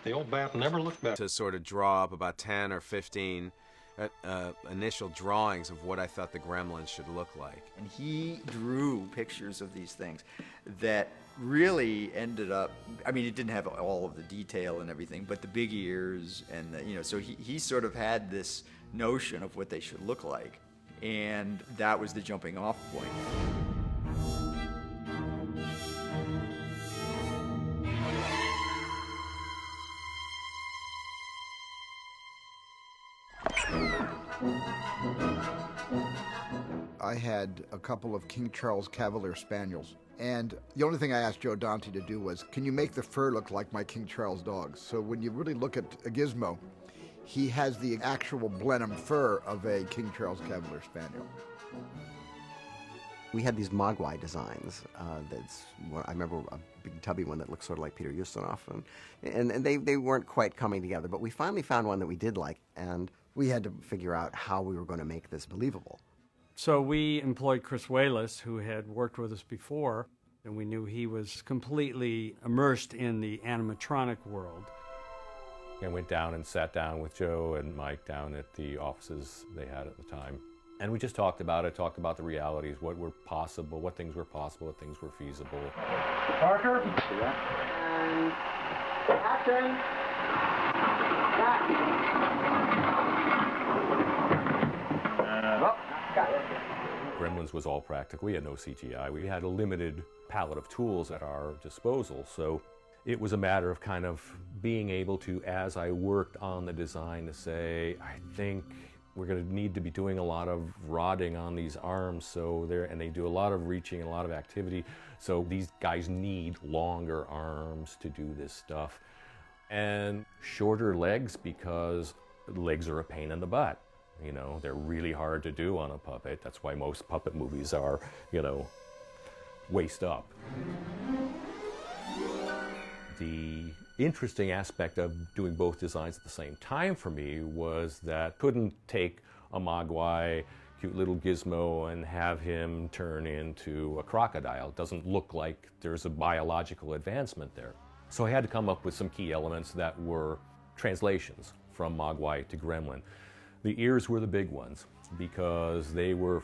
The old bat never looked back. To sort of draw up about 10 or 15 initial drawings of what I thought the Gremlins should look like. And he drew pictures of these things that really ended up, I mean, it didn't have all of the detail and everything, but the big ears and, so he sort of had this notion of what they should look like. And that was the jumping off point. I had a couple of King Charles Cavalier Spaniels, and the only thing I asked Joe Dante to do was, can you make the fur look like my King Charles dogs? So when you really look at a Gizmo, he has the actual Blenheim fur of a King Charles Cavalier Spaniel. We had these Mogwai designs. I remember a big tubby one that looked sort of like Peter Ustinov, and they weren't quite coming together, but we finally found one that we did like, and we had to figure out how we were going to make this believable. So we employed Chris Wayless, who had worked with us before, and we knew he was completely immersed in the animatronic world. I went down and sat down with Joe and Mike down at the offices they had at the time. And we just talked about it, talked about the realities, what were possible, what things were possible, what things were feasible. Parker? And action! Gremlins was all practical. We had no CGI. We had a limited palette of tools at our disposal. So it was a matter of kind of being able to, as I worked on the design, to say, I think we're going to need to be doing a lot of rodding on these arms. And they do a lot of reaching and a lot of activity. So these guys need longer arms to do this stuff. And shorter legs, because legs are a pain in the butt. They're really hard to do on a puppet. That's why most puppet movies are, waist up. The interesting aspect of doing both designs at the same time for me was that couldn't take a Mogwai, cute little Gizmo, and have him turn into a crocodile. It doesn't look like there's a biological advancement there. So I had to come up with some key elements that were translations from Mogwai to Gremlin. The ears were the big ones because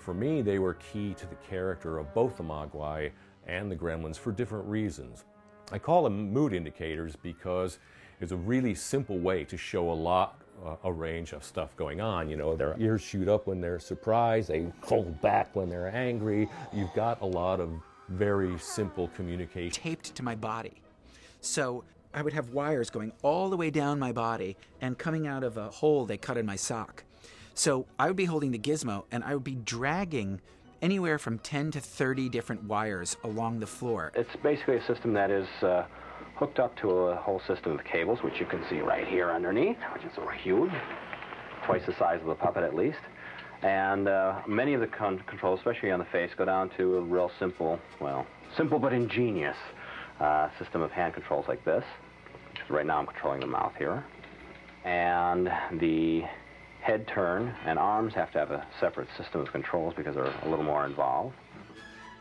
for me, they were key to the character of both the Mogwai and the Gremlins for different reasons. I call them mood indicators because it's a really simple way to show a range of stuff going on. Their ears shoot up when they're surprised, they fold back when they're angry. You've got a lot of very simple communication. Taped to my body. So I would have wires going all the way down my body and coming out of a hole they cut in my sock. So I would be holding the Gizmo and I would be dragging anywhere from 10 to 30 different wires along the floor. It's basically a system that is hooked up to a whole system of cables, which you can see right here underneath, which is huge, twice the size of the puppet at least. And many of the controls, especially on the face, go down to a real simple but ingenious system of hand controls like this. Right now I'm controlling the mouth here. And the head turn and arms have to have a separate system of controls because they're a little more involved.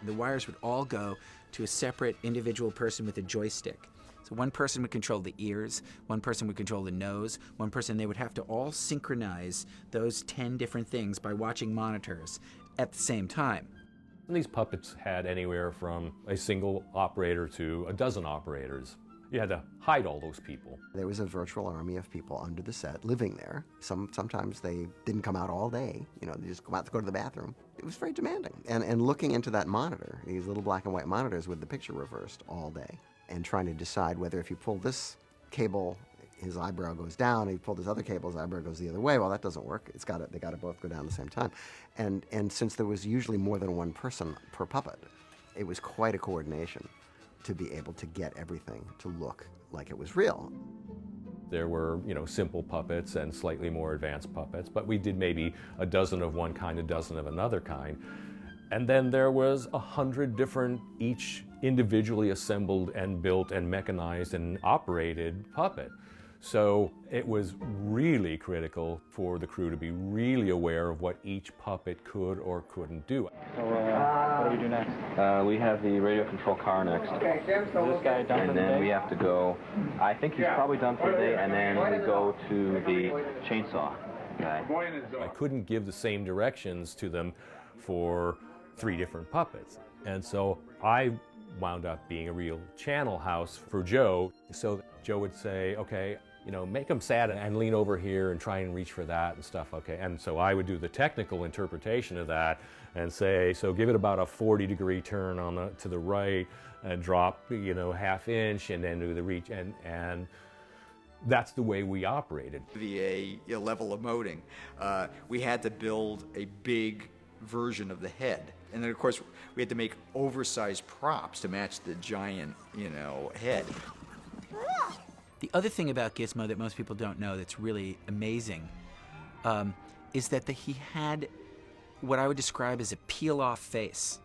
The wires would all go to a separate individual person with a joystick. So one person would control the ears, one person would control the nose, one person, they would have to all synchronize those 10 different things by watching monitors at the same time. And these puppets had anywhere from a single operator to a dozen operators. You had to hide all those people. There was a virtual army of people under the set living there. Sometimes they didn't come out all day. They just come out to go to the bathroom. It was very demanding. And looking into that monitor, these little black and white monitors with the picture reversed all day, and trying to decide whether if you pull this cable, his eyebrow goes down, and you pull this other cable, his eyebrow goes the other way. Well, that doesn't work. They got to both go down at the same time. And since there was usually more than one person per puppet, it was quite a coordination to be able to get everything to look like it was real. There were, simple puppets and slightly more advanced puppets, but we did maybe a dozen of one kind, a dozen of another kind. And then there was 100 different, each individually assembled and built and mechanized and operated puppet. So it was really critical for the crew to be really aware of what each puppet could or couldn't do. So what do we do next? We have the radio control car next. Okay, Jim, so Is this guy done for the day? And then we have to go, I think he's probably done for the day, and then we go to the chainsaw guy. I couldn't give the same directions to them for 3 different puppets. And so I wound up being a real channel house for Joe. So Joe would say, okay, you know, make them sad and lean over here and try and reach for that and stuff, okay? And so I would do the technical interpretation of that and say, so give it about a 40-degree turn on to the right and drop, you know, ½ inch and then do the reach. And that's the way we operated. The level emoting, we had to build a big version of the head. And then, of course, we had to make oversized props to match the giant, you know, head. The other thing about Gizmo that most people don't know that's really amazing is that he had what I would describe as a peel-off face.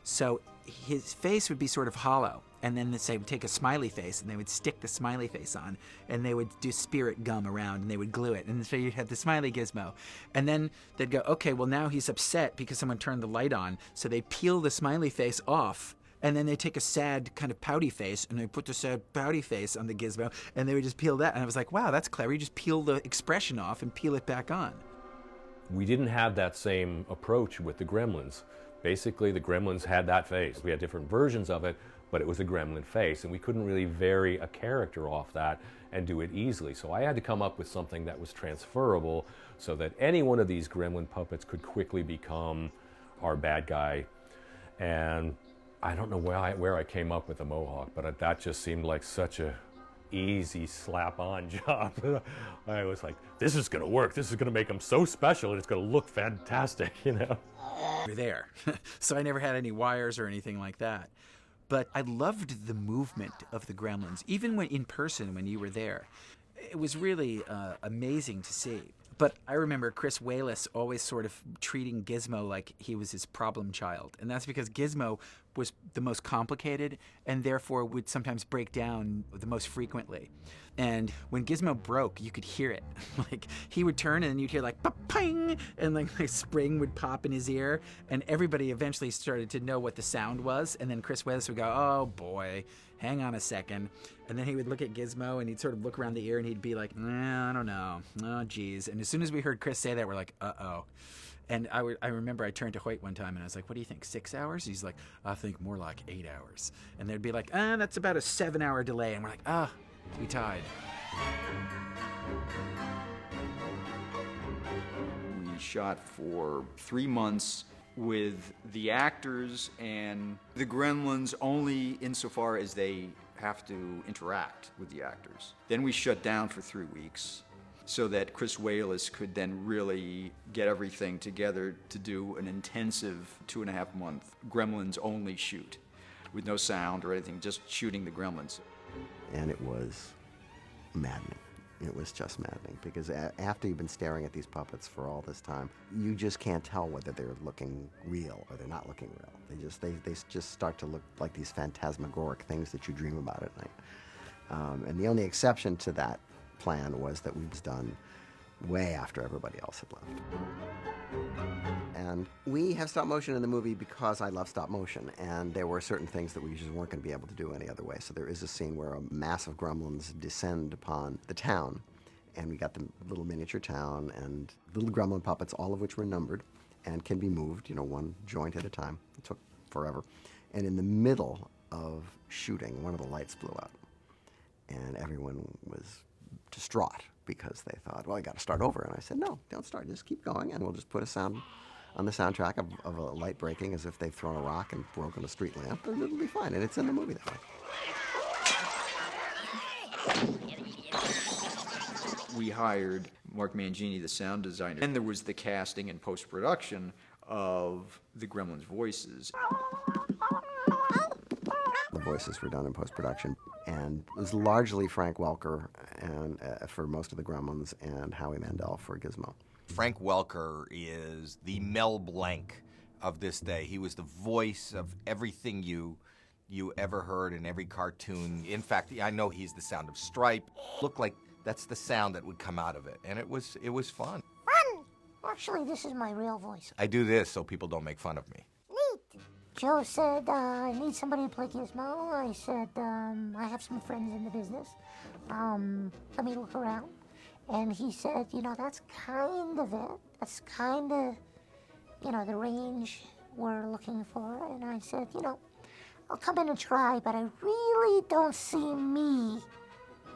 So his face would be sort of hollow, and then they would take a smiley face and they would stick the smiley face on, and they would do spirit gum around and they would glue it, and so you had the smiley Gizmo. And then they'd go, okay, well now he's upset because someone turned the light on, so they peel the smiley face off, and then they take a sad kind of pouty face and they put the sad pouty face on the Gizmo, and they would just peel that. And I was like, wow, that's clever. You just peel the expression off and peel it back on. We didn't have that same approach with the Gremlins. Basically, the Gremlins had that face. We had different versions of it, but it was a Gremlin face, and we couldn't really vary a character off that and do it easily. So I had to come up with something that was transferable so that any one of these Gremlin puppets could quickly become our bad guy. And I don't know where I came up with the mohawk, but that just seemed like such a easy slap-on job. I was like, this is gonna work. This is gonna make them so special, and it's gonna look fantastic, you know? You're there. So I never had any wires or anything like that. But I loved the movement of the Gremlins, even when in person when you were there. It was really amazing to see. But I remember Chris Walas always sort of treating Gizmo like he was his problem child. And that's because Gizmo was the most complicated and therefore would sometimes break down the most frequently. And when Gizmo broke, you could hear it. Like, he would turn and then you'd hear like, pa-ping, and like a spring would pop in his ear. And everybody eventually started to know what the sound was. And then Chris Walas would go, oh boy, hang on a second. And then he would look at Gizmo and he'd sort of look around the ear and he'd be like, nah, I don't know. Oh, geez. And as soon as we heard Chris say that, we're like, uh-oh. And I remember I turned to Hoyt one time and I was like, what do you think, 6 hours? He's like, I think more like 8 hours. And they'd be like, that's about a 7-hour delay. And we're like, we tied. We shot for 3 months with the actors and the Gremlins only insofar as they have to interact with the actors. Then we shut down for 3 weeks so that Chris Walas could then really get everything together to do an intensive 2.5-month Gremlins only shoot with no sound or anything, just shooting the Gremlins. And it was maddening. It was just maddening because after you've been staring at these puppets for all this time, you just can't tell whether they're looking real or they're not looking real. They just start to look like these phantasmagoric things that you dream about at night. And the only exception to that plan was that we was done way after everybody else had left. And we have stop motion in the movie because I love stop motion, and there were certain things that we just weren't going to be able to do any other way. So there is a scene where a mass of gremlins descend upon the town, and we got the little miniature town and little gremlin puppets, all of which were numbered and can be moved, one joint at a time. It took forever. And in the middle of shooting, one of the lights blew out, and everyone was distraught because they thought, well, I got to start over. And I said, no, don't start. Just keep going, and we'll just put a sound on the soundtrack of a light breaking as if they've thrown a rock and broken a street lamp, and it'll be fine. And it's in the movie that way. We hired Mark Mangini, the sound designer, and there was the casting and post-production of the Gremlins' voices. The voices were done in post-production, and it was largely Frank Welker and for most of the Gremlins and Howie Mandel for Gizmo. Frank Welker is the Mel Blanc of this day. He was the voice of everything you ever heard in every cartoon. In fact, I know he's the sound of Stripe. Looked like That's the sound that would come out of it, and it was fun. Fun! Actually, this is my real voice. I do this so people don't make fun of me. Neat! Joe said, I need somebody to play Gizmo. I said, I have some friends in the business. Let me look around. And he said, that's kind of it. That's kind of, the range we're looking for. And I said, I'll come in and try, but I really don't see me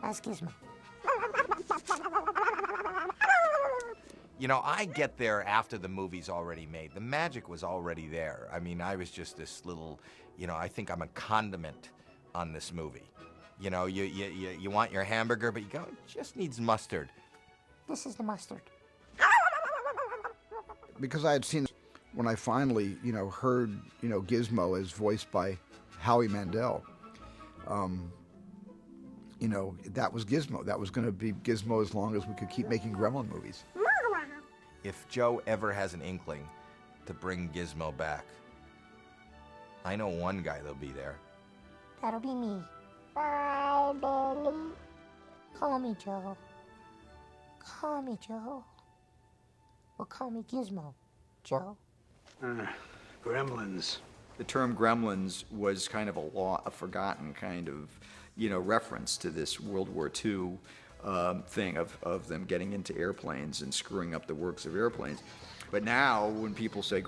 as Gizmo. I get there after the movie's already made. The magic was already there. I mean, I was just this little, I think I'm a condiment on this movie. You want your hamburger, but you go, it just needs mustard. This is the mustard. Because I had seen, when I finally, heard, Gizmo as voiced by Howie Mandel, that was Gizmo. That was going to be Gizmo as long as we could keep making Gremlin movies. If Joe ever has an inkling to bring Gizmo back, I know one guy that'll be there. That'll be me. Bye, Billy. Call me Joe. Call me Joe. Or call me Gizmo, Joe. Gremlins. The term Gremlins was kind of a forgotten kind of, reference to this World War II thing of them getting into airplanes and screwing up the works of airplanes. But now, when people say